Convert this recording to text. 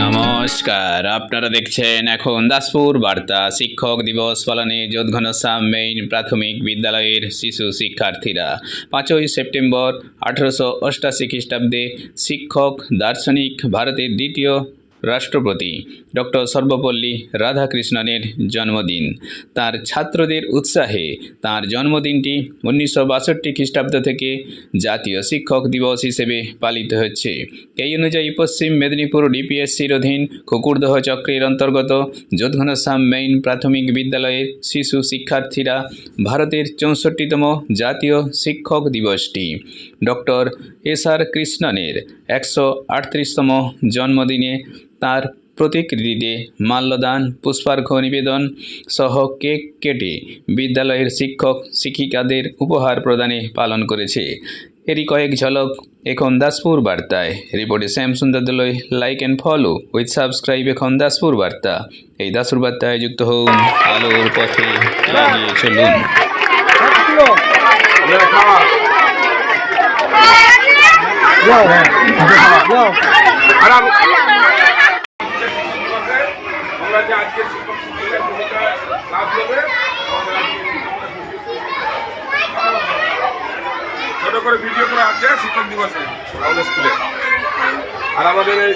নমস্কার, আপনারা দেখছেন এখন দাসপুর বার্তা। শিক্ষক দিবস পালনে যোধঘনশ্যাম মেইন প্রাথমিক বিদ্যালয়ের শিশু শিক্ষার্থীরা 5ই সেপ্টেম্বর 1888 খ্রিস্টাব্দে শিক্ষক দার্শনিক ভারতের দ্বিতীয় রাষ্ট্রপতি ডক্টর সর্বপল্লী রাধাকৃষ্ণনের জন্মদিন। তার ছাত্রদের উৎসাহে তার জন্মদিনটি 1962 খ্রিস্টাব্দ থেকে জাতীয় শিক্ষক দিবস হিসেবে পালিত হচ্ছে। এই অনুযায়ী পশ্চিম মেদিনীপুর ডিপিএসসির অধীন কুকুরদহ চক্রের অন্তর্গত যোধঘনশ্যাম মেইন প্রাথমিক বিদ্যালয়ের শিশু শিক্ষার্থীরা ভারতের 64তম জাতীয় শিক্ষক দিবসটি ডক্টর এস.আর. কৃষ্ণনের 138তম জন্মদিনে তার প্রতিকৃতিতে মাল্যদান, পুষ্পার্ঘ্য নিবেদন সহ কেক কেটে বিদ্যালয়ের শিক্ষক শিক্ষিকাদের উপহার প্রদানে পালন করেছে। এরই কয়েক ঝলক এখন দাসপুর বার্তায়। রিপোর্টে Shyam Sundar Dolui. Like and follow with subscribe এখন দাসপুর বার্তা। এই দাসপুর বার্তায় যুক্ত হন, আলোর পথে এগিয়ে চলুন। আজকে শিক্ষক শিক্ষিকার ভূমিকা লাভ হবে। ছোট করে ভিডিও করা আছে শিক্ষক দিবসে আমাদের স্কুলে। আর আমাদের এই